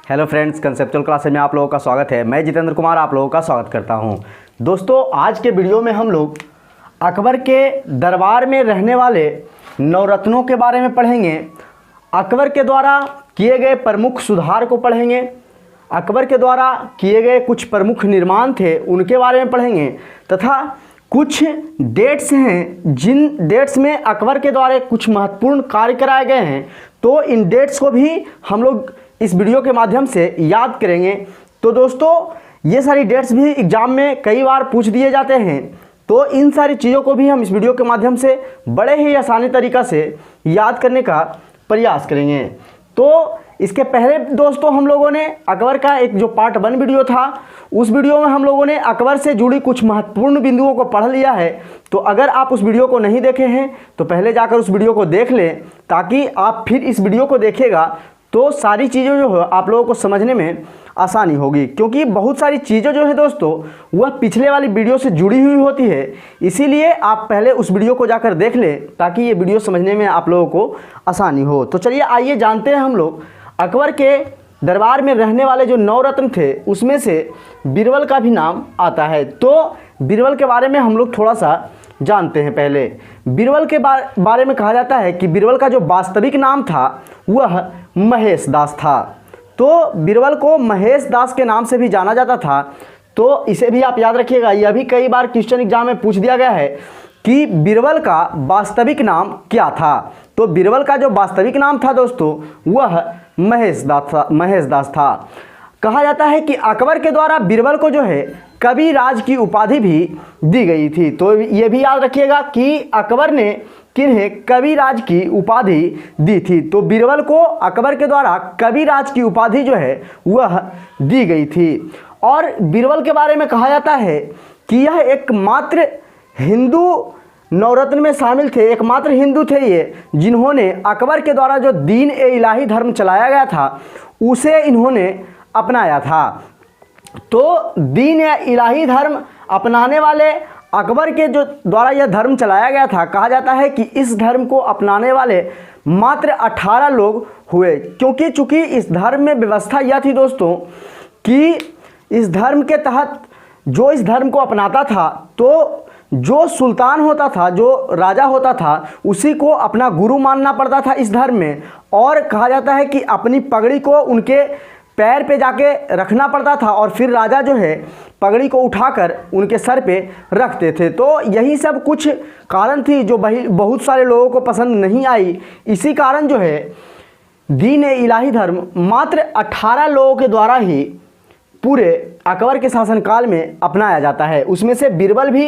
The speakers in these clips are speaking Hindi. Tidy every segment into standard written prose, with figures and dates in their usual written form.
हेलो फ्रेंड्स, कंसेप्चुअल क्लासेस में आप लोगों का स्वागत है। मैं जितेंद्र कुमार आप लोगों का स्वागत करता हूं। दोस्तों, आज के वीडियो में हम लोग अकबर के दरबार में रहने वाले नवरत्नों के बारे में पढ़ेंगे। अकबर के द्वारा किए गए प्रमुख सुधार को पढ़ेंगे। अकबर के द्वारा किए गए कुछ प्रमुख निर्माण थे उनके बारे में पढ़ेंगे तथा कुछ डेट्स हैं जिन डेट्स में अकबर के द्वारा कुछ महत्वपूर्ण कार्य कराए गए हैं, तो इन डेट्स को भी हम लोग इस वीडियो के माध्यम से याद करेंगे। तो दोस्तों, ये सारी डेट्स भी एग्जाम में कई बार पूछ दिए जाते हैं, तो इन सारी चीज़ों को भी हम इस वीडियो के माध्यम से बड़े ही आसानी तरीक़ा से याद करने का प्रयास करेंगे। तो इसके पहले दोस्तों हम लोगों ने अकबर का एक जो पार्ट 1 वीडियो था, उस वीडियो में हम लोगों ने अकबर से जुड़ी कुछ महत्वपूर्ण बिंदुओं को पढ़ लिया है। तो अगर आप उस वीडियो को नहीं देखे हैं तो पहले जाकर उस वीडियो को देख लें, ताकि आप फिर इस वीडियो को देखेगा तो सारी चीज़ें जो है आप लोगों को समझने में आसानी होगी, क्योंकि बहुत सारी चीज़ें जो है दोस्तों वह पिछले वाली वीडियो से जुड़ी हुई होती है। इसीलिए आप पहले उस वीडियो को जाकर देख लें ताकि ये वीडियो समझने में आप लोगों को आसानी हो। तो चलिए आइए जानते हैं हम लोग अकबर के दरबार में रहने वाले जो नवरत्न थे उसमें से बीरबल का भी नाम आता है। तो बीरबल के बारे में हम लोग थोड़ा सा जानते हैं। पहले बीरबल के बारे में कहा जाता है कि बीरबल का जो वास्तविक नाम था वह महेश दास था। तो बीरबल को महेश दास के नाम से भी जाना जाता था। तो इसे भी आप याद रखिएगा, यह भी कई बार क्वेश्चन एग्जाम में पूछ दिया गया है कि बीरबल का वास्तविक नाम क्या था। तो बीरबल का जो वास्तविक नाम था दोस्तों वह महेश दास था। कहा जाता है कि अकबर के द्वारा बीरबल को जो है कवि राज की उपाधि भी दी गई थी। तो ये भी याद रखिएगा कि अकबर ने किन्हें कवि राज की उपाधि दी थी। तो बीरबल को अकबर के द्वारा कवि राज की उपाधि जो है वह दी गई थी। और बीरबल के बारे में कहा जाता है कि यह एकमात्र हिंदू नवरत्न में शामिल थे, एकमात्र हिंदू थे ये जिन्होंने अकबर के द्वारा जो दीन ए इलाही धर्म चलाया गया था उसे इन्होंने अपनाया था। तो दीन या इलाही धर्म अपनाने वाले अकबर के जो द्वारा यह धर्म चलाया गया था, कहा जाता है कि इस धर्म को अपनाने वाले मात्र 18 लोग हुए, क्योंकि चूंकि इस धर्म में व्यवस्था यह थी दोस्तों कि इस धर्म के तहत जो इस धर्म को अपनाता था तो जो सुल्तान होता था, जो राजा होता था, उसी को अपना गुरु मानना पड़ता था इस धर्म में। और कहा जाता है कि अपनी पगड़ी को उनके पैर पे जाके रखना पड़ता था और फिर राजा जो है पगड़ी को उठाकर उनके सर पे रखते थे। तो यही सब कुछ कारण थी जो बहुत सारे लोगों को पसंद नहीं आई। इसी कारण जो है दीन ए इलाही धर्म मात्र 18 लोगों के द्वारा ही पूरे अकबर के शासनकाल में अपनाया जाता है। उसमें से बीरबल भी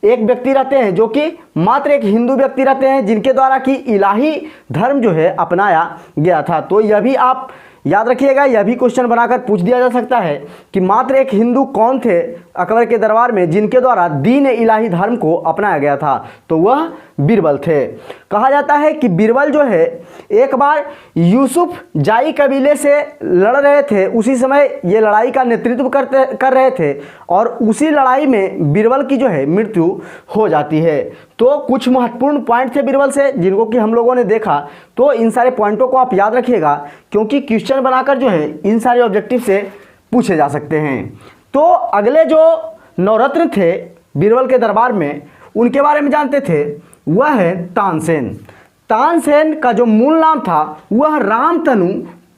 एक व्यक्ति रहते हैं जो कि मात्र एक हिंदू व्यक्ति रहते हैं जिनके द्वारा कि इलाही धर्म जो है अपनाया गया था। तो यह भी आप याद रखिएगा, यह भी क्वेश्चन बनाकर पूछ दिया जा सकता है कि मात्र एक हिंदू कौन थे अकबर के दरबार में जिनके द्वारा दीन इलाही धर्म को अपनाया गया था। तो वह बीरबल थे। कहा जाता है कि बीरबल जो है एक बार यूसुफ जाई कबीले से लड़ रहे थे, उसी समय ये लड़ाई का नेतृत्व कर रहे थे और उसी लड़ाई में बीरबल की जो है मृत्यु हो जाती है। तो कुछ महत्वपूर्ण पॉइंट थे बीरबल से जिनको कि हम लोगों ने देखा। तो इन सारे पॉइंटों को आप याद रखिएगा, क्योंकि क्वेश्चन बनाकर जो है इन सारे ऑब्जेक्टिव से पूछे जा सकते हैं। तो अगले जो नवरत्न थे बीरबल के दरबार में उनके बारे में जानते थे, वह है तानसेन। तानसेन का जो मूल नाम था वह रामतनु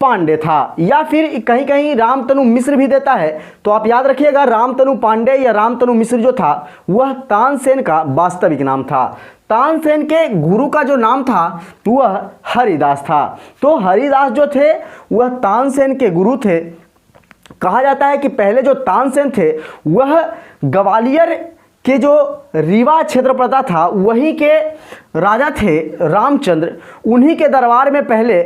पांडे था, या फिर कहीं कहीं रामतनु मिश्र भी देता है। तो आप याद रखिएगा, रामतनु पांडे या रामतनु मिश्र जो था वह तानसेन का वास्तविक नाम था। तानसेन के गुरु का जो नाम था वह हरिदास था। तो हरिदास जो थे वह तानसेन के गुरु थे। कहा जाता है कि पहले जो तानसेन थे वह ग्वालियर के जो रीवा क्षेत्र पड़ता था वहीं के राजा थे रामचंद्र, उन्हीं के दरबार में पहले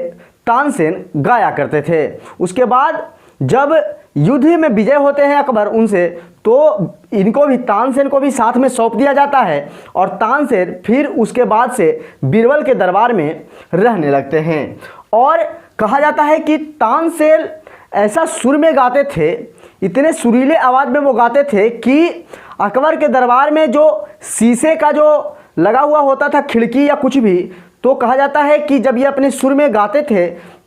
तानसेन गाया करते थे। उसके बाद जब युद्ध में विजय होते हैं अकबर उनसे, तो इनको भी तानसेन को भी साथ में सौंप दिया जाता है और तानसेन फिर उसके बाद से बीरबल के दरबार में रहने लगते हैं। और कहा जाता है कि तानसेन ऐसा सुर में गाते थे, इतने सुरीले आवाज़ में वो गाते थे कि अकबर के दरबार में जो शीशे का जो लगा हुआ होता था खिड़की या कुछ भी, तो कहा जाता है कि जब ये अपने सुर में गाते थे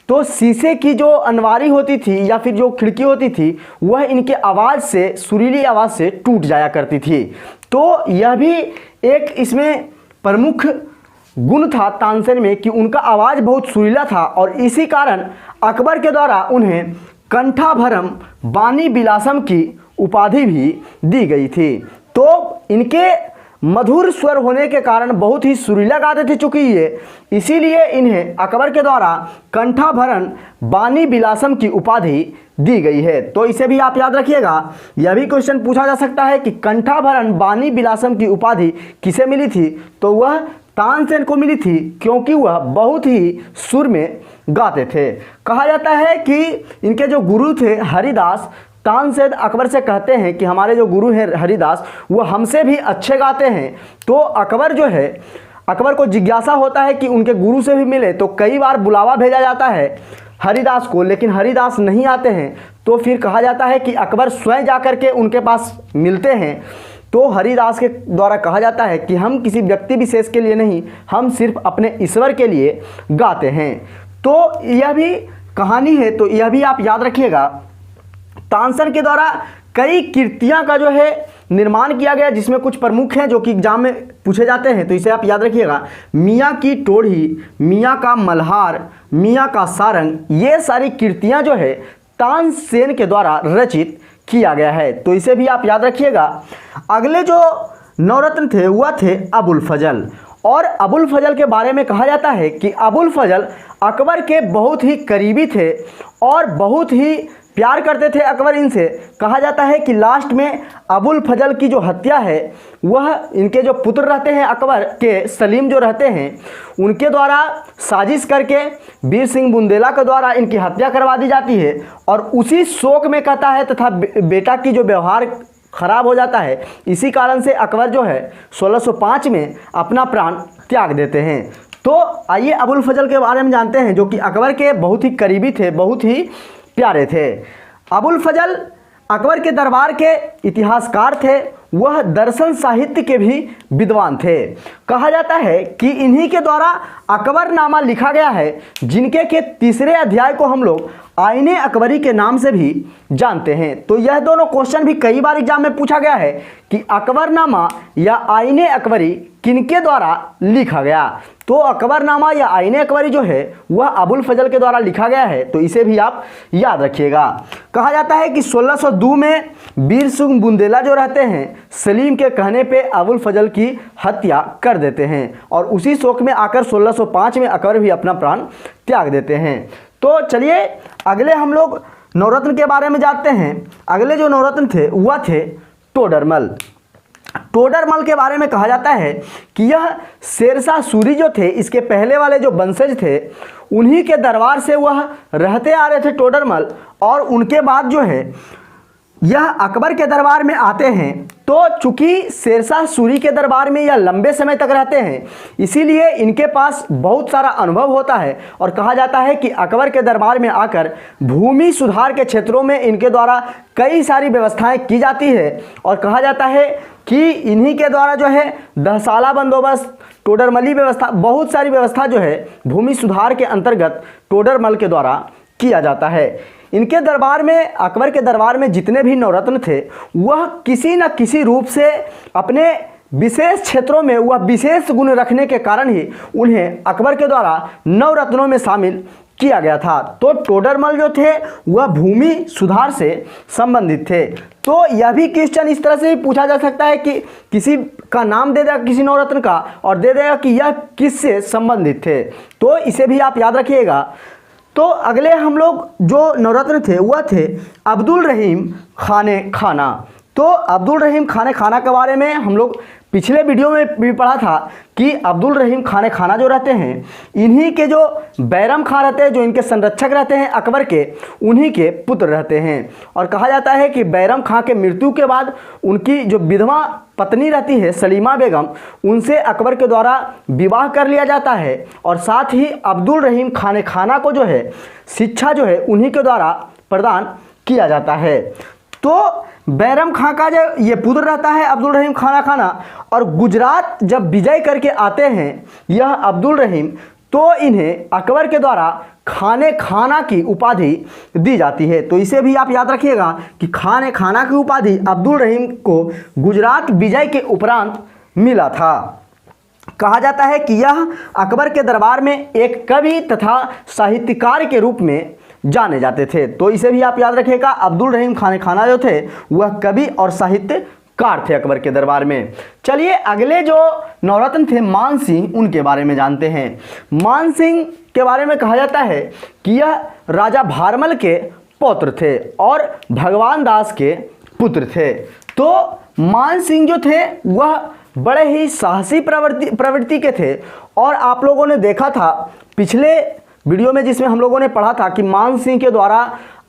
तो शीशे की जो अनवारी होती थी या फिर जो खिड़की होती थी वह इनके आवाज़ से, सुरीली आवाज़ से टूट जाया करती थी। तो यह भी एक इसमें प्रमुख गुण था तानसेन में कि उनका आवाज़ बहुत सुरीला था और इसी कारण अकबर के द्वारा उन्हें कंठाभरम बानी बिलासम की उपाधि भी दी गई थी। तो इनके मधुर स्वर होने के कारण बहुत ही सुरीला गाते थे चूँकि ये, इसीलिए इन्हें अकबर के द्वारा कंठाभरन बानी बिलासम की उपाधि दी गई है। तो इसे भी आप याद रखिएगा। यह भी क्वेश्चन पूछा जा सकता है कि कंठाभरन बानी बिलासम की उपाधि किसे मिली थी, तो वह तानसेन को मिली थी क्योंकि वह बहुत ही सुर में गाते थे। कहा जाता है कि इनके जो गुरु थे हरिदास, तानसेन अकबर से कहते हैं कि हमारे जो गुरु हैं हरिदास वो हमसे भी अच्छे गाते हैं। तो अकबर जो है, अकबर को जिज्ञासा होता है कि उनके गुरु से भी मिले, तो कई बार बुलावा भेजा जाता है हरिदास को, लेकिन हरिदास नहीं आते हैं। तो फिर कहा जाता है कि अकबर स्वयं जाकर के उनके पास मिलते हैं। तो हरिदास के द्वारा कहा जाता है कि हम किसी व्यक्ति विशेष के लिए नहीं, हम सिर्फ अपने ईश्वर के लिए गाते हैं। तो यह भी कहानी है, तो यह भी आप याद रखिएगा। तानसेन के द्वारा कई कृतियां का जो है निर्माण किया गया, जिसमें कुछ प्रमुख हैं जो कि एग्जाम में पूछे जाते हैं, तो इसे आप याद रखिएगा। मियाँ की टोढ़ी, मियाँ का मल्हार, मियाँ का सारंग, ये सारी कृतियां जो है तानसेन के द्वारा रचित किया गया है। तो इसे भी आप याद रखिएगा। अगले जो नवरत्न थे वह थे अबुल फजल, और अबुल फजल के बारे में कहा जाता है कि अबुल फजल अकबर के बहुत ही करीबी थे और बहुत ही प्यार करते थे अकबर इनसे। कहा जाता है कि लास्ट में अबुल फजल की जो हत्या है वह इनके जो पुत्र रहते हैं अकबर के, सलीम जो रहते हैं, उनके द्वारा साजिश करके वीर सिंह बुंदेला के द्वारा इनकी हत्या करवा दी जाती है। और उसी शोक में कहता है तथा बेटा की जो व्यवहार खराब हो जाता है, इसी कारण से अकबर जो है 1605 में अपना प्राण त्याग देते हैं। तो आइए अबुल फजल के बारे में जानते हैं, जो कि अकबर के बहुत ही करीबी थे, बहुत ही प्यारे थे। अबुल फजल अकबर के दरबार के इतिहासकार थे, वह दर्शन साहित्य के भी विद्वान थे। कहा जाता है कि इन्हीं के द्वारा अकबरनामा लिखा गया है, जिनके के तीसरे अध्याय को हम लोग आईने अकबरी के नाम से भी जानते हैं। तो यह दोनों क्वेश्चन भी कई बार एग्जाम में पूछा गया है कि अकबरनामा या आईने अकबरी किनके द्वारा लिखा गया। तो अकबरनामा या आईने अकबरी जो है वह अबुल फजल के द्वारा लिखा गया है, तो इसे भी आप याद रखिएगा। कहा जाता है कि 1602 में वीर सिंह बुंदेला जो रहते हैं, सलीम के कहने पे अबुल फजल की हत्या कर देते हैं और उसी शोक में आकर 1605 में अकबर भी अपना प्राण त्याग देते हैं। तो चलिए अगले हम लोग नवरत्न के बारे में जानते हैं। अगले जो नवरत्न थे वह थे टोडरमल। टोडरमल के बारे में कहा जाता है कि यह शेरशाह सूरी जो थे, इसके पहले वाले जो वंशज थे, उन्हीं के दरबार से वह रहते आ रहे थे टोडरमल, और उनके बाद जो है यह अकबर के दरबार में आते हैं। तो चूंकि शेरशाह सूरी के दरबार में यह लंबे समय तक रहते हैं, इसीलिए इनके पास बहुत सारा अनुभव होता है और कहा जाता है कि अकबर के दरबार में आकर भूमि सुधार के क्षेत्रों में इनके द्वारा कई सारी व्यवस्थाएं की जाती है। और कहा जाता है कि इन्हीं के द्वारा जो है दहसाला बंदोबस्त, टोडरमली व्यवस्था, बहुत सारी व्यवस्था जो है भूमि सुधार के अंतर्गत टोडरमल के द्वारा किया जाता है। इनके दरबार में, अकबर के दरबार में जितने भी नवरत्न थे वह किसी न किसी रूप से अपने विशेष क्षेत्रों में वह विशेष गुण रखने के कारण ही उन्हें अकबर के द्वारा नवरत्नों में शामिल किया गया था। तो टोडरमल जो थे वह भूमि सुधार से संबंधित थे। तो यह भी क्वेश्चन इस तरह से भी पूछा जा सकता है कि किसी का नाम दे देगा किसी नवरत्न का और दे देगा कि यह किससे संबंधित थे, तो इसे भी आप याद रखिएगा। तो अगले हम लोग जो नवरत्न थे वह थे अब्दुल रहीम खाने खाना। तो अब्दुल रहीम खाने खाना के बारे में हम लोग पिछले वीडियो में भी पढ़ा था कि अब्दुल रहीम खाने खाना जो रहते हैं, इन्हीं के जो बैरम खां रहते हैं, जो इनके संरक्षक रहते हैं अकबर के, उन्हीं के पुत्र रहते हैं। और कहा जाता है कि बैरम खां के मृत्यु के बाद उनकी जो विधवा पत्नी रहती है सलीमा बेगम, उनसे अकबर के द्वारा विवाह कर लिया जाता है और साथ ही अब्दुल रहीम खाने खाना को जो है शिक्षा जो है उन्हीं के द्वारा प्रदान किया जाता है। तो बैरम खां का जो ये पुत्र रहता है अब्दुल रहीम खाना खाना, और गुजरात जब विजय करके आते हैं यह अब्दुल रहीम, तो इन्हें अकबर के द्वारा खाने खाना की उपाधि दी जाती है। तो इसे भी आप याद रखिएगा कि खाने खाना की उपाधि अब्दुल रहीम को गुजरात विजय के उपरांत मिला था। कहा जाता है कि यह अकबर के दरबार में एक कवि तथा साहित्यकार के रूप में जाने जाते थे। तो इसे भी आप याद रखिएगा, अब्दुल रहीम खाने खाना जो थे वह कवि और साहित्यकार थे अकबर के दरबार में। चलिए अगले जो नवरत्न थे मान सिंह, उनके बारे में जानते हैं। मान सिंह के बारे में कहा जाता है कि यह राजा भारमल के पौत्र थे और भगवान दास के पुत्र थे। तो मान सिंह जो थे वह बड़े ही साहसी प्रवृत्ति के थे और आप लोगों ने देखा था पिछले वीडियो में जिसमें हम लोगों ने पढ़ा था कि मान सिंह के द्वारा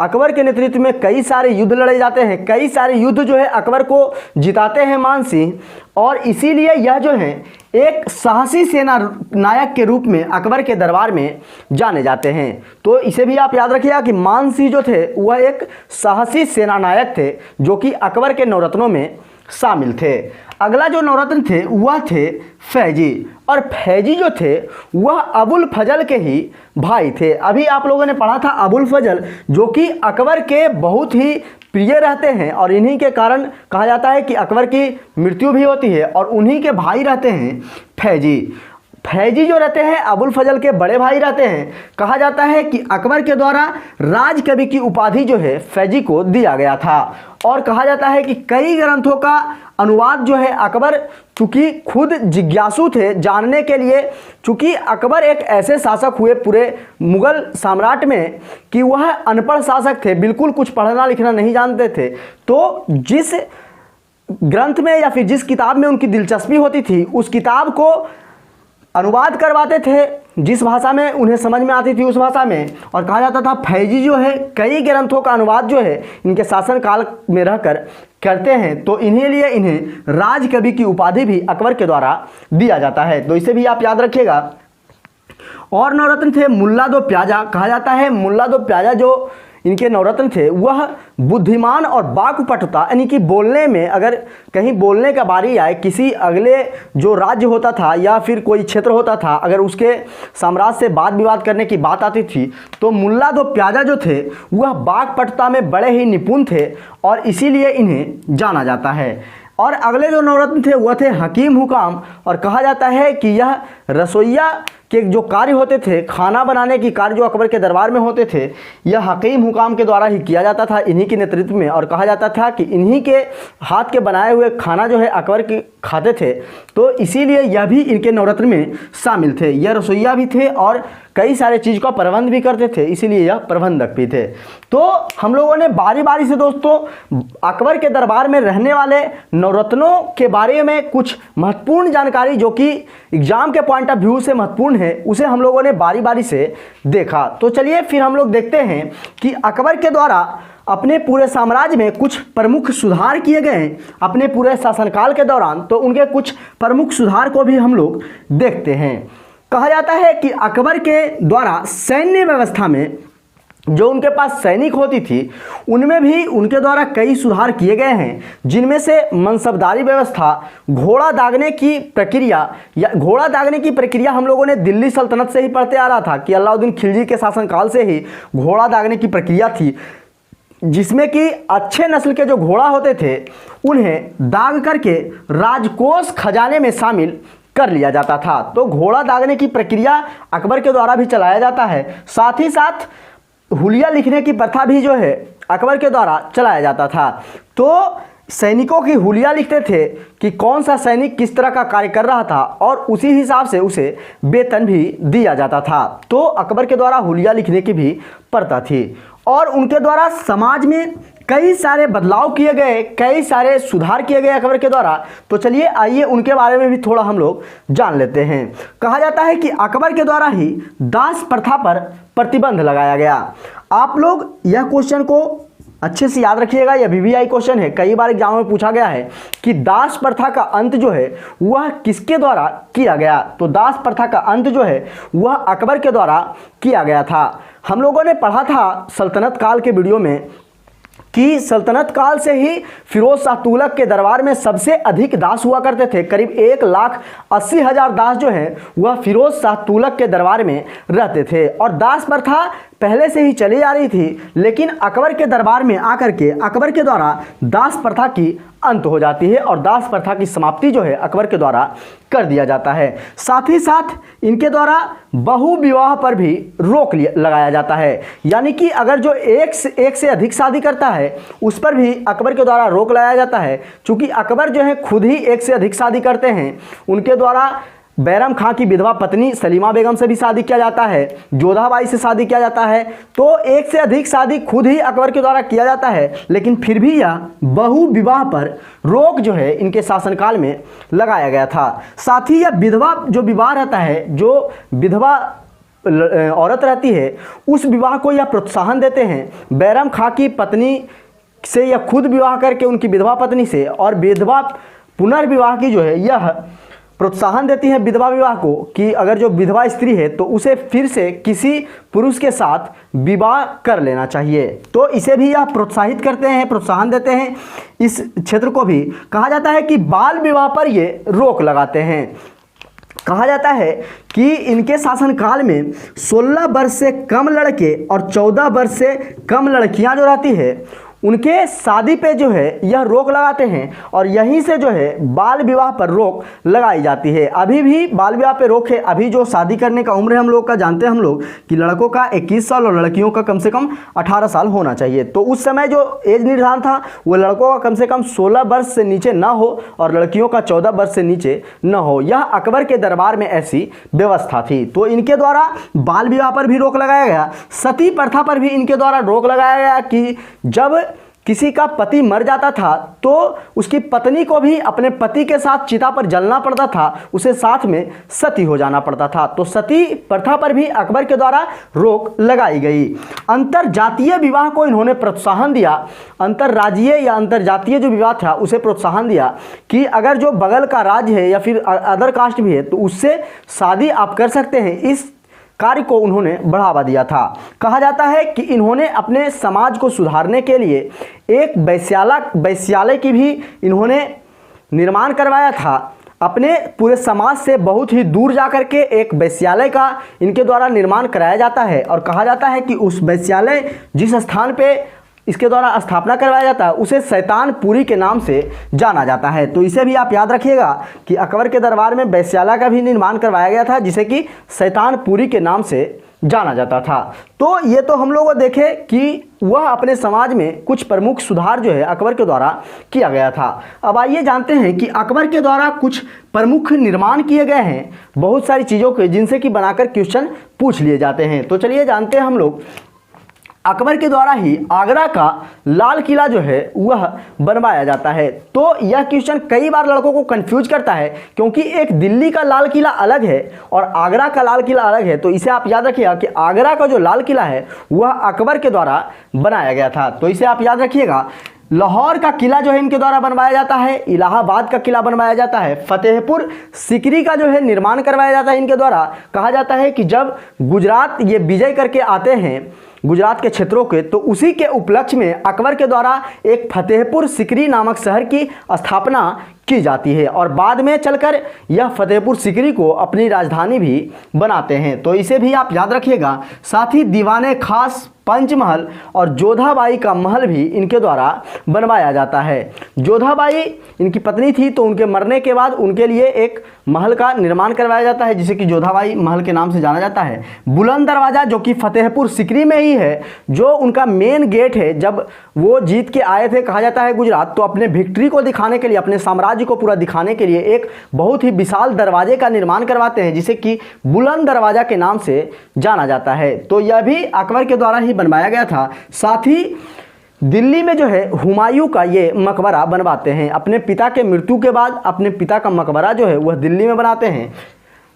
अकबर के नेतृत्व में कई सारे युद्ध लड़े जाते हैं, कई सारे युद्ध जो है अकबर को जिताते हैं मान सिंह, और इसीलिए यह जो है एक साहसी सेना नायक के रूप में अकबर के दरबार में जाने जाते हैं। तो इसे भी आप याद रखिएगा कि मान सिंह जो थे वह एक साहसी सेना नायक थे जो कि अकबर के नवरत्नों में शामिल थे। अगला जो नवरत्न थे वह थे फैजी, और फैजी जो थे वह अबुल फजल के ही भाई थे। अभी आप लोगों ने पढ़ा था अबुल फजल जो कि अकबर के बहुत ही प्रिय रहते हैं और इन्हीं के कारण कहा जाता है कि अकबर की मृत्यु भी होती है, और उन्हीं के भाई रहते हैं फैजी। फैजी जो रहते हैं अबुल फजल के बड़े भाई रहते हैं। कहा जाता है कि अकबर के द्वारा राज कवि की उपाधि जो है फैजी को दिया गया था, और कहा जाता है कि कई ग्रंथों का अनुवाद जो है अकबर, चूँकि खुद जिज्ञासु थे जानने के लिए, चूँकि अकबर एक ऐसे शासक हुए पूरे मुगल साम्राज्य में कि वह अनपढ़ शासक थे, बिल्कुल कुछ पढ़ना लिखना नहीं जानते थे। तो जिस ग्रंथ में या फिर जिस किताब में उनकी दिलचस्पी होती थी उस किताब को अनुवाद करवाते थे, जिस भाषा में उन्हें समझ में आती थी उस भाषा में। और कहा जाता था फैजी जो है कई ग्रंथों का अनुवाद जो है इनके शासनकाल में रहकर करते हैं, तो इन्हीं लिए इन्हें राजकवि की उपाधि भी अकबर के द्वारा दिया जाता है। तो इसे भी आप याद रखिएगा। और नवरत्न थे मुल्ला दो प्याजा। कहा जाता है मुल्ला दो प्याजा जो इनके नवरत्न थे वह बुद्धिमान और वाक्पटुता, यानी कि बोलने में अगर कहीं बोलने का बारी आए, किसी अगले जो राज्य होता था या फिर कोई क्षेत्र होता था, अगर उसके साम्राज्य से वाद विवाद करने की बात आती थी तो मुल्ला दो प्याजा जो थे वह वाक्पटुता में बड़े ही निपुण थे और इसीलिए इन्हें जाना जाता है। और अगले जो नवरत्न थे वह थे हकीम हुकाम, और कहा जाता है कि यह रसोइया के जो कार्य होते थे, खाना बनाने की कार्य जो अकबर के दरबार में होते थे, यह हकीम हुकाम के द्वारा ही किया जाता था, इन्हीं के नेतृत्व में। और कहा जाता था कि इन्हीं के हाथ के बनाए हुए खाना जो है अकबर के खाते थे, तो इसीलिए यह भी इनके नवरत्न में शामिल थे। यह रसोइया भी थे और कई सारे चीज़ का प्रबंध भी करते थे, इसीलिए यह प्रबंधक भी थे। तो हम लोगों ने बारी बारी से दोस्तों अकबर के दरबार में रहने वाले नवरत्नों के बारे में कुछ महत्वपूर्ण जानकारी जो कि एग्जाम के पॉइंट ऑफ व्यू से महत्वपूर्ण है उसे हम लोगों ने बारी बारी से देखा। तो चलिए फिर हम लोग देखते हैं कि अकबर के द्वारा अपने पूरे साम्राज्य में कुछ प्रमुख सुधार किए गए अपने पूरे शासनकाल के दौरान, तो उनके कुछ प्रमुख सुधार को भी हम लोग देखते हैं। कहा जाता है कि अकबर के द्वारा सैन्य व्यवस्था में जो उनके पास सैनिक होती थी उनमें भी उनके द्वारा कई सुधार किए गए हैं, जिनमें से मनसबदारी व्यवस्था, घोड़ा दागने की प्रक्रिया, या घोड़ा दागने की प्रक्रिया हम लोगों ने दिल्ली सल्तनत से ही पढ़ते आ रहा था कि अलाउद्दीन खिलजी के शासनकाल से ही घोड़ा दागने की प्रक्रिया थी, जिसमें कि अच्छे नस्ल के जो घोड़ा होते थे उन्हें दाग करके राजकोष खजाने में शामिल कर लिया जाता था। तो घोड़ा दागने की प्रक्रिया अकबर के द्वारा भी चलाया जाता है। साथ ही साथ हुलिया लिखने की प्रथा भी जो है अकबर के द्वारा चलाया जाता था। तो सैनिकों की हुलिया लिखते थे कि कौन सा सैनिक किस तरह का कार्य कर रहा था और उसी हिसाब से उसे वेतन भी दिया जाता था। तो अकबर के द्वारा हुलिया लिखने की भी प्रथा थी और उनके द्वारा समाज में कई सारे बदलाव किए गए, कई सारे सुधार किए गए अकबर के द्वारा। तो चलिए आइए उनके बारे में भी थोड़ा हम लोग जान लेते हैं। कहा जाता है कि अकबर के द्वारा ही दास प्रथा पर प्रतिबंध लगाया गया। आप लोग यह क्वेश्चन को अच्छे से याद रखिएगा, यह VVI क्वेश्चन है, कई बार एग्जाम में पूछा गया है कि दास प्रथा का अंत जो है वह किसके द्वारा किया गया। तो दास प्रथा का अंत जो है वह अकबर के द्वारा किया गया था। हम लोगों ने पढ़ा था सल्तनत काल के वीडियो में कि सल्तनत काल से ही फिरोज शाह तुगलक के दरबार में सबसे अधिक दास हुआ करते थे। करीब 1,80,000 दास जो हैं वह फिरोज शाह तुगलक के दरबार में रहते थे। और दास प्रथा पहले से ही चली आ रही थी, लेकिन अकबर के दरबार में आकर के अकबर के द्वारा दास प्रथा की अंत हो जाती है और दास प्रथा की समाप्ति जो है अकबर के द्वारा कर दिया जाता है। साथ ही साथ इनके द्वारा बहु विवाह पर भी रोक लगाया जाता है, यानी कि अगर जो एक से अधिक शादी करता है उस पर भी अकबर के द्वारा रोक लगाया जाता है। चूँकि अकबर जो है खुद ही एक से अधिक शादी करते हैं, उनके द्वारा बैरम खां की विधवा पत्नी सलीमा बेगम से भी शादी किया जाता है, जोधाबाई से शादी किया जाता है। तो एक से अधिक शादी खुद ही अकबर के द्वारा किया जाता है, लेकिन फिर भी यह बहु विवाह पर रोक जो है इनके शासनकाल में लगाया गया था। साथ ही यह विधवा जो विवाह रहता है, जो विधवा औरत रहती है, उस विवाह को यह प्रोत्साहन देते हैं। बैरम खां की पत्नी से यह खुद विवाह करके उनकी विधवा पत्नी से और विधवा पुनर्विवाह की जो है यह प्रोत्साहन देती है विधवा विवाह को, कि अगर जो विधवा स्त्री है तो उसे फिर से किसी पुरुष के साथ विवाह कर लेना चाहिए। तो इसे भी यह प्रोत्साहित करते हैं, प्रोत्साहन देते हैं। इस क्षेत्र को भी कहा जाता है कि बाल विवाह पर ये रोक लगाते हैं। कहा जाता है कि इनके शासनकाल में 16 वर्ष से कम लड़के और 14 वर्ष से कम लड़कियां जो रहती है उनके शादी पे जो है यह रोक लगाते हैं और यहीं से जो है बाल विवाह पर रोक लगाई जाती है। अभी भी बाल विवाह पे रोक है। अभी जो शादी करने का उम्र है हम लोग का, जानते हैं हम लोग कि लड़कों का 21 साल और लड़कियों का कम से कम 18 साल होना चाहिए। तो उस समय जो एज निर्धारण था वो लड़कों का कम से कम 16 वर्ष से नीचे ना हो और लड़कियों का 14 वर्ष से नीचे न हो। यह अकबर के दरबार में ऐसी व्यवस्था थी। तो इनके द्वारा बाल विवाह पर भी रोक लगाया गया। सती प्रथा पर भी इनके द्वारा रोक लगाया गया कि जब किसी का पति मर जाता था तो उसकी पत्नी को भी अपने पति के साथ चिता पर जलना पड़ता था, उसे साथ में सती हो जाना पड़ता था। तो सती प्रथा पर भी अकबर के द्वारा रोक लगाई गई। अंतर जातीय विवाह को इन्होंने प्रोत्साहन दिया। अंतरराज्यीय या अंतरजातीय जो विवाह था उसे प्रोत्साहन दिया कि अगर जो बगल का राज्य है या फिर अदर कास्ट भी है तो उससे शादी आप कर सकते हैं। इस कार्य को उन्होंने बढ़ावा दिया था। कहा जाता है कि इन्होंने अपने समाज को सुधारने के लिए एक वैश्यालय की भी इन्होंने निर्माण करवाया था। अपने पूरे समाज से बहुत ही दूर जाकर के एक वैश्यालय का इनके द्वारा निर्माण कराया जाता है और कहा जाता है कि उस वैश्यालय जिस स्थान पे इसके द्वारा स्थापना करवाया जाता है उसे शैतानपुरी के नाम से जाना जाता है। तो इसे भी आप याद रखिएगा कि अकबर के दरबार में वैश्यालय का भी निर्माण करवाया गया था जिसे कि शैतानपुरी के नाम से जाना जाता था। तो ये तो हम लोग देखे कि वह अपने समाज में कुछ प्रमुख सुधार जो है अकबर के द्वारा किया गया था। अब आइए जानते हैं कि अकबर के द्वारा कुछ प्रमुख निर्माण किए गए हैं बहुत सारी चीज़ों के, जिनसे कि बनाकर क्वेश्चन पूछ लिए जाते हैं। तो चलिए जानते हैं हम लोग। अकबर के द्वारा ही आगरा का लाल किला जो है वह बनवाया जाता है। तो यह क्वेश्चन कई बार लड़कों को कंफ्यूज करता है, क्योंकि एक दिल्ली का लाल किला अलग है और आगरा का लाल किला अलग है। तो इसे आप याद रखिएगा कि आगरा का जो लाल किला है वह अकबर के द्वारा बनाया गया था। तो इसे आप याद रखिएगा। लाहौर का किला जो है इनके द्वारा बनवाया जाता है। इलाहाबाद का किला बनवाया जाता है। फतेहपुर सीकरी का जो है निर्माण करवाया जाता है इनके द्वारा। कहा जाता है कि जब गुजरात ये विजय करके आते हैं गुजरात के क्षेत्रों के, तो उसी के उपलक्ष्य में अकबर के द्वारा एक फतेहपुर सीकरी नामक शहर की स्थापना की जाती है और बाद में चलकर यह फतेहपुर सीकरी को अपनी राजधानी भी बनाते हैं। तो इसे भी आप याद रखिएगा। साथ ही दीवाने खास पंचमहल और जोधाबाई का महल भी इनके द्वारा बनवाया जाता है। जोधाबाई इनकी पत्नी थी, तो उनके मरने के बाद उनके लिए एक महल का निर्माण करवाया जाता है जिसे कि जोधाबाई महल के नाम से जाना जाता है। बुलंद दरवाज़ा जो कि फतेहपुर सीकरी में ही है, जो उनका मेन गेट है। जब वो जीत के आए थे कहा जाता है गुजरात, तो अपने विक्ट्री को दिखाने के लिए, अपने साम्राज्य को पूरा दिखाने के लिए एक बहुत ही विशाल दरवाजे का निर्माण करवाते हैं जिसे कि बुलंद दरवाज़ा के नाम से जाना जाता है। तो यह भी अकबर के द्वारा ही बनवाया गया था। साथ ही दिल्ली में जो है हुमायूं का ये मकबरा बनवाते हैं। अपने पिता के मृत्यु के बाद अपने पिता का मकबरा जो है वह दिल्ली में बनाते हैं।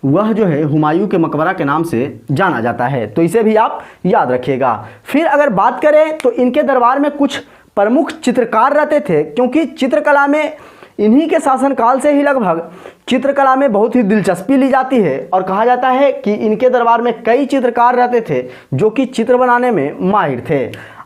वह जो है हुमायूं के मकबरा के नाम से जाना जाता है। तो इसे भी आप याद रखिएगा। फिर अगर बात करें तो इनके दरबार में कुछ प्रमुख चित्रकार रहते थे, क्योंकि चित्रकला में इन्हीं के शासनकाल से ही लगभग चित्रकला में बहुत ही दिलचस्पी ली जाती है और कहा जाता है कि इनके दरबार में कई चित्रकार रहते थे जो कि चित्र बनाने में माहिर थे।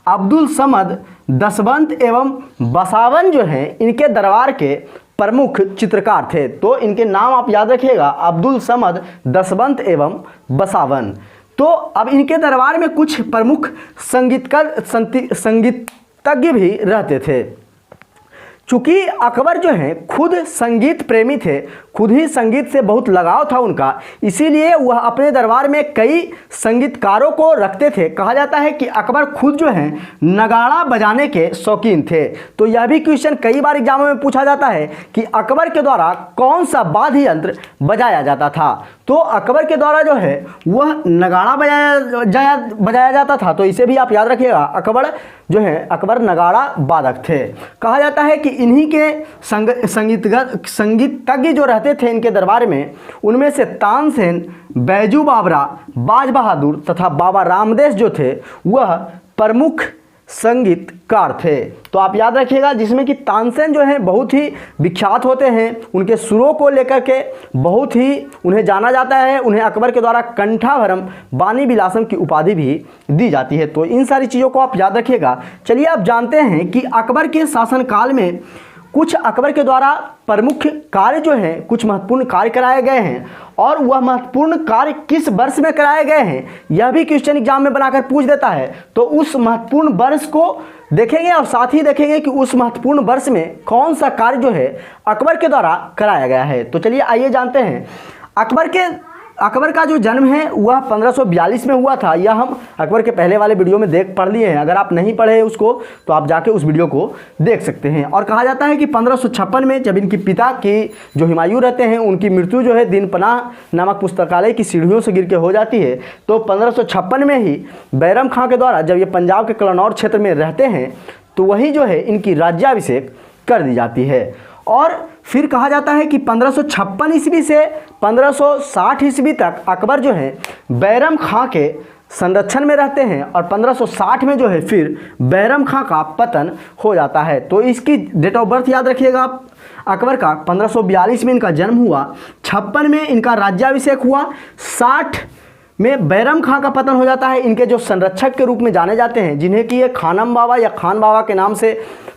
अब्दुल समद दसवंत एवं बसावन जो हैं इनके दरबार के प्रमुख चित्रकार थे। तो इनके नाम आप याद रखिएगा, अब्दुल समद, दसवंत एवं बसावन। तो अब इनके दरबार में कुछ प्रमुख संगीतज्ञ भी रहते थे। चूँकि अकबर जो हैं खुद संगीत प्रेमी थे, खुद ही संगीत से बहुत लगाव था उनका, इसीलिए वह अपने दरबार में कई संगीतकारों को रखते थे। कहा जाता है कि अकबर खुद जो हैं नगाड़ा बजाने के शौकीन थे। तो यह भी क्वेश्चन कई बार एग्जामों में पूछा जाता है कि अकबर के द्वारा कौन सा वाद्य यंत्र बजाया जाता था। तो अकबर के द्वारा जो है वह नगाड़ा बजाया जाता था। तो इसे भी आप याद रखिएगा, अकबर जो है अकबर नगाड़ा वादक थे। कहा जाता है कि इन्हीं के संगीतज्ञ जो रहते थे इनके दरबार में, उनमें से तानसेन, बैजू बावरा, बाज बहादुर तथा बाबा रामदेव जो थे वह प्रमुख संगीतकार थे। तो आप याद रखिएगा, जिसमें कि तानसेन जो हैं बहुत ही विख्यात होते हैं, उनके सुरों को लेकर के बहुत ही उन्हें जाना जाता है। उन्हें अकबर के द्वारा कंठाभरम बानी विलासम की उपाधि भी दी जाती है। तो इन सारी चीज़ों को आप याद रखिएगा। चलिए आप जानते हैं कि अकबर के शासनकाल में कुछ अकबर के द्वारा प्रमुख कार्य जो हैं, कुछ महत्वपूर्ण कार्य कराए गए हैं, और वह महत्वपूर्ण कार्य किस वर्ष में कराए गए हैं यह भी क्वेश्चन एग्जाम में बनाकर पूछ देता है। तो उस महत्वपूर्ण वर्ष को देखेंगे और साथ ही देखेंगे कि उस महत्वपूर्ण वर्ष में कौन सा कार्य जो है अकबर के द्वारा कराया गया है। तो चलिए आइए जानते हैं। अकबर का जो जन्म है वह 1542 में हुआ था। यह हम अकबर के पहले वाले वीडियो में पढ़ लिए हैं। अगर आप नहीं पढ़े हैं उसको तो आप जाके उस वीडियो को देख सकते हैं। और कहा जाता है कि 1556 में जब इनके पिता की जो हुमायूं रहते हैं उनकी मृत्यु जो है दिन पनाह नामक पुस्तकालय की सीढ़ियों से गिर के हो जाती है। तो 1556 में ही बैरम खां के द्वारा जब ये पंजाब के कलनौर क्षेत्र में रहते हैं तो वही जो है इनकी राज्याभिषेक कर दी जाती है। और फिर कहा जाता है कि 1556 ईस्वी से 1560 ईस्वी तक अकबर जो है बैरम खां के संरक्षण में रहते हैं, और 1560 में जो है फिर बैरम खां का पतन हो जाता है। तो इसकी डेट ऑफ बर्थ याद रखिएगा आप। अकबर का 1542 में इनका जन्म हुआ, 56 में इनका राज्याभिषेक हुआ, 60 में बैरम खां का पतन हो जाता है। इनके जो संरक्षक के रूप में जाने जाते हैं, जिन्हें कि ये खानम बाबा या खान बाबा के नाम से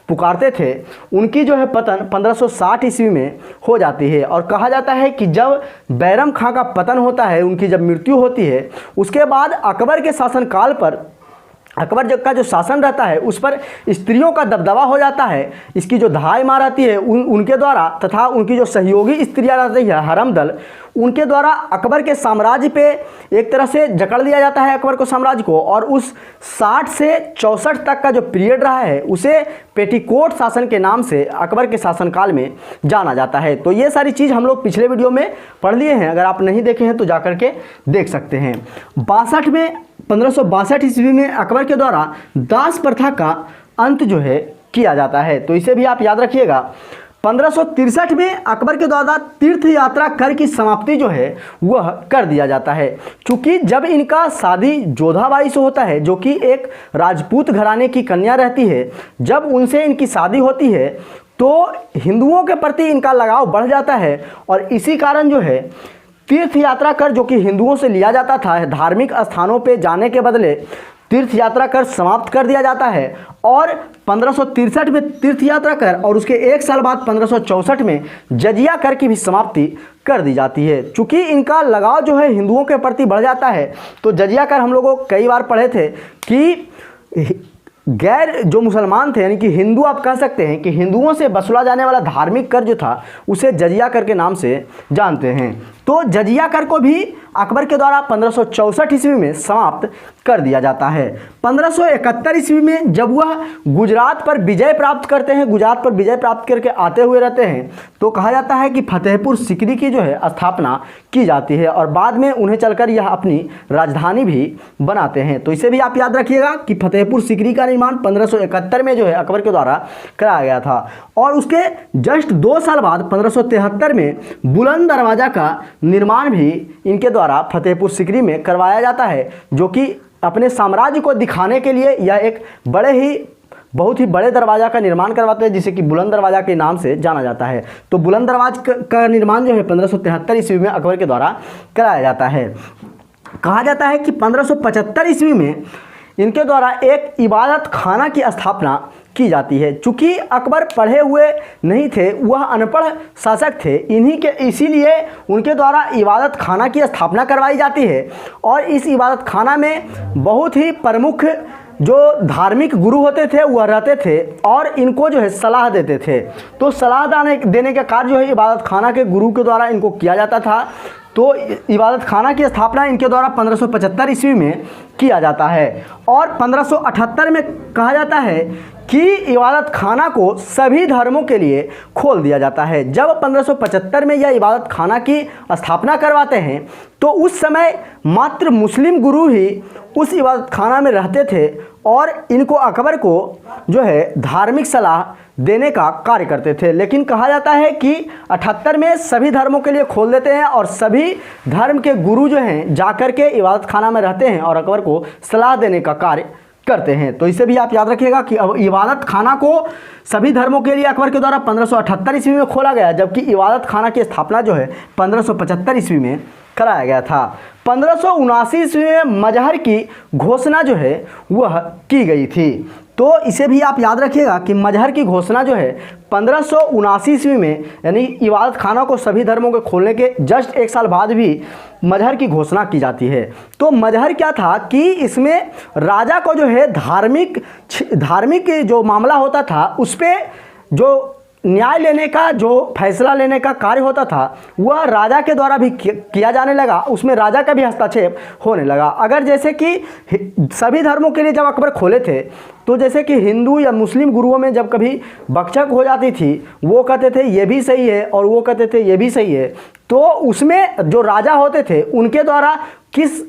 पुकारते थे, उनकी जो है पतन 1560 ईस्वी में हो जाती है। और कहा जाता है कि जब बैरम खां का पतन होता है, उनकी जब मृत्यु होती है, उसके बाद अकबर के शासनकाल पर अकबर का जो शासन रहता है उस पर स्त्रियों का दबदबा हो जाता है। इसकी जो धाय माँ रहती है उनके द्वारा तथा उनकी जो सहयोगी स्त्रियाँ रहती है हरम दल, उनके द्वारा अकबर के साम्राज्य पे एक तरह से जकड़ दिया जाता है अकबर को साम्राज्य को। और उस 60 से 64 तक का जो पीरियड रहा है उसे पेटीकोट शासन के नाम से अकबर के शासनकाल में जाना जाता है। तो ये सारी चीज़ हम लोग पिछले वीडियो में पढ़ लिए हैं, अगर आप नहीं देखे हैं तो जा कर के देख सकते हैं। 1562 ईस्वी में अकबर के द्वारा दास प्रथा का अंत जो है किया जाता है। तो इसे भी आप याद रखिएगा। 1563 में अकबर के द्वारा तीर्थ यात्रा कर की समाप्ति जो है वह कर दिया जाता है। चूँकि जब इनका शादी जोधाबाई से होता है, जो कि एक राजपूत घराने की कन्या रहती है, जब उनसे इनकी शादी होती है तो हिंदुओं के प्रति इनका लगाव बढ़ जाता है। और इसी कारण जो है तीर्थ यात्रा कर, जो कि हिंदुओं से लिया जाता था, धार्मिक स्थानों पे जाने के बदले तीर्थ यात्रा कर समाप्त कर दिया जाता है। और 1563 में तीर्थ यात्रा कर और उसके एक साल बाद 1564 में जजिया कर की भी समाप्ति कर दी जाती है। चूँकि इनका लगाव जो है हिंदुओं के प्रति बढ़ जाता है, तो जजिया कर हम लोगों कई बार पढ़े थे कि गैर जो मुसलमान थे, यानी कि हिंदू आप कह सकते हैं कि हिंदुओं से वसूला जाने वाला धार्मिक कर जो था उसे जजिया कर के नाम से जानते हैं। तो जजिया कर को भी अकबर के द्वारा 1564 ईस्वी में समाप्त कर दिया जाता है। 1571 ईस्वी में जब वह गुजरात पर विजय प्राप्त करते हैं, गुजरात पर विजय प्राप्त करके आते हुए रहते हैं, तो कहा जाता है कि फतेहपुर सीकरी की जो है स्थापना की जाती है। और बाद में उन्हें चलकर यह अपनी राजधानी भी बनाते हैं। तो इसे भी आप याद रखिएगा कि फतेहपुर सीकरी का निर्माण 1571 में जो है अकबर के द्वारा कराया गया था। और उसके जस्ट 2 साल बाद 1573 में बुलंद दरवाज़ा का निर्माण भी इनके द्वारा फतेहपुर सीकरी में करवाया जाता है, जो कि अपने साम्राज्य को दिखाने के लिए यह एक बहुत ही बड़े दरवाज़ा का निर्माण करवाते हैं, जिसे कि बुलंद दरवाज़ा के नाम से जाना जाता है। तो बुलंद दरवाज़ा का निर्माण जो है 1573 ईस्वी में अकबर के द्वारा कराया जाता है। कहा जाता है कि 1575 ईस्वी में इनके द्वारा एक इबादत खाना की स्थापना की जाती है। चूँकि अकबर पढ़े हुए नहीं थे, वह अनपढ़ शासक थे, इसीलिए उनके द्वारा इबादत खाना की स्थापना करवाई जाती है। और इस इबादत खाना में बहुत ही प्रमुख जो धार्मिक गुरु होते थे वह रहते थे और इनको जो है सलाह देते थे। तो सलाह देने का कार्य जो है इबादत खाना के गुरु के द्वारा इनको किया जाता था। तो इबादत खाना की स्थापना इनके द्वारा 1575 ईस्वी में किया जाता है। और 1578 में कहा जाता है कि इबादत खाना को सभी धर्मों के लिए खोल दिया जाता है। जब 1575 में यह इबादत खाना की स्थापना करवाते हैं तो उस समय मात्र मुस्लिम गुरु ही उस इबादत खाना में रहते थे और इनको अकबर को जो है धार्मिक सलाह देने का कार्य करते थे। लेकिन कहा जाता है कि 78 में सभी धर्मों के लिए खोल देते हैं और सभी धर्म के गुरु जो हैं जाकर के इबादत खाना में रहते हैं और अकबर को सलाह देने का कार्य करते हैं। तो इसे भी आप याद रखिएगा कि अब इबादत खाना को सभी धर्मों के लिए अकबर के द्वारा 1578 ईस्वी में खोला गया, जबकि इबादत खाना की स्थापना जो है 1575 ईस्वी में कराया गया था। 1579 ईस्वी में मजहर की घोषणा जो है वह की गई थी। तो इसे भी आप याद रखिएगा कि मजहर की घोषणा जो है 1579 ईस्वी में, यानी इबादत खाना को सभी धर्मों के खोलने के जस्ट एक साल बाद भी मजहर की घोषणा की जाती है। तो मजहर क्या था कि इसमें राजा को जो है धार्मिक जो मामला होता था उस पर जो न्याय लेने का, जो फैसला लेने का कार्य होता था वह राजा के द्वारा भी किया जाने लगा, उसमें राजा का भी हस्तक्षेप होने लगा। अगर जैसे कि सभी धर्मों के लिए जब अकबर खोले थे तो जैसे कि हिंदू या मुस्लिम गुरुओं में जब कभी बकझक हो जाती थी, वो कहते थे ये भी सही है और वो कहते थे ये भी सही है, तो उसमें जो राजा होते थे उनके द्वारा किस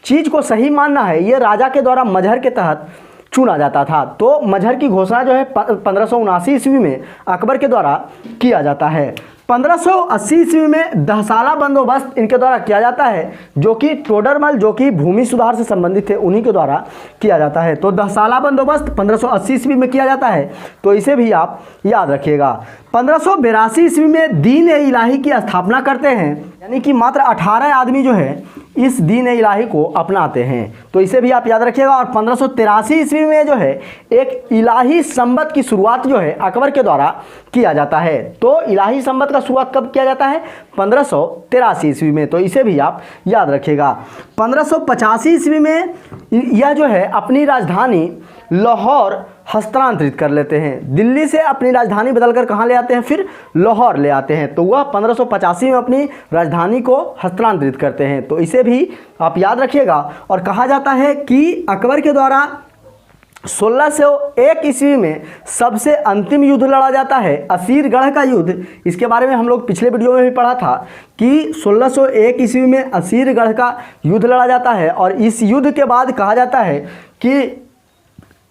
चीज़ को सही मानना है ये राजा के द्वारा मजहर के तहत चुना जाता था। तो मजहर की घोषणा जो है 1579 ईस्वी में अकबर के द्वारा किया जाता है। 1580 ईस्वी में दहसाला बंदोबस्त इनके द्वारा किया जाता है, जो कि टोडरमल जो कि भूमि सुधार से संबंधित थे उन्हीं के द्वारा किया जाता है। तो दहसाला बंदोबस्त 1580 ईस्वी में किया जाता है, तो इसे भी आप याद रखिएगा। 1582 ईस्वी में दीन ए इलाही की स्थापना करते हैं, यानी कि मात्र 18 आदमी जो है इस दीन ए इलाही को अपनाते हैं, तो इसे भी आप याद रखिएगा। और 1583 ईस्वी में जो है एक इलाही संबत की शुरुआत जो है अकबर के द्वारा किया जाता है। तो इलाही संबत का शुरुआत कब किया जाता है? 1583 ईस्वी में, तो इसे भी आप याद रखिएगा। 1585 ईस्वी में यह जो है अपनी राजधानी लाहौर हस्तांतरित कर लेते हैं। दिल्ली से अपनी राजधानी बदलकर कहाँ ले आते हैं? फिर लाहौर ले आते हैं। तो वह 1585 में अपनी राजधानी को हस्तांतरित करते हैं, तो इसे भी आप याद रखिएगा। और कहा जाता है कि अकबर के द्वारा 1601 ईस्वी में सबसे अंतिम युद्ध लड़ा जाता है, असीरगढ़ का युद्ध। इसके बारे में हम लोग पिछले वीडियो में भी पढ़ा था कि 1601 ईस्वी में असीरगढ़ का युद्ध लड़ा जाता है। और इस युद्ध के बाद कहा जाता है कि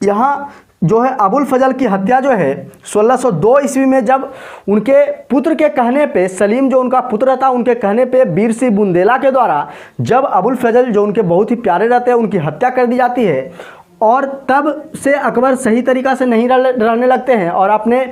यहाँ जो है अबुल फजल की हत्या जो है 1602 ईस्वी में, जब उनके पुत्र के कहने पे, सलीम जो उनका पुत्र था, उनके कहने पे वीर सिंह बुंदेला के द्वारा जब अबुल फजल जो उनके बहुत ही प्यारे रहते हैं उनकी हत्या कर दी जाती है। और तब से अकबर सही तरीक़ा से नहीं रहने लगते हैं और अपने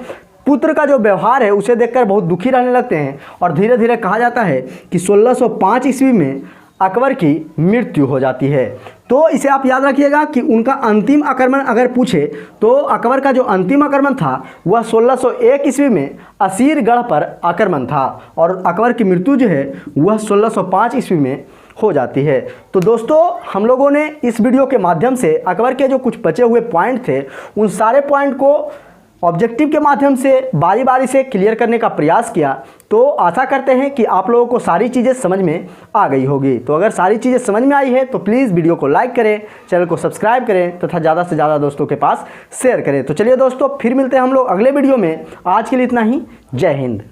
पुत्र का जो व्यवहार है उसे देखकर बहुत दुखी रहने लगते हैं। और धीरे धीरे कहा जाता है कि 1605 ईस्वी में अकबर की मृत्यु हो जाती है। तो इसे आप याद रखिएगा कि उनका अंतिम आक्रमण अगर पूछे तो अकबर का जो अंतिम आक्रमण था वह 1601 ईस्वी में असीरगढ़ पर आक्रमण था और अकबर की मृत्यु जो है वह 1605 ईस्वी में हो जाती है। तो दोस्तों, हम लोगों ने इस वीडियो के माध्यम से अकबर के जो कुछ बचे हुए पॉइंट थे उन सारे पॉइंट को ऑब्जेक्टिव के माध्यम से बारी बारी से क्लियर करने का प्रयास किया। तो आशा करते हैं कि आप लोगों को सारी चीज़ें समझ में आ गई होगी। तो अगर सारी चीज़ें समझ में आई है तो प्लीज़ वीडियो को लाइक करें, चैनल को सब्सक्राइब करें तथा ज़्यादा से ज़्यादा दोस्तों के पास शेयर करें। तो चलिए दोस्तों, फिर मिलते हैं हम लोग अगले वीडियो में। आज के लिए इतना ही। जय हिंद।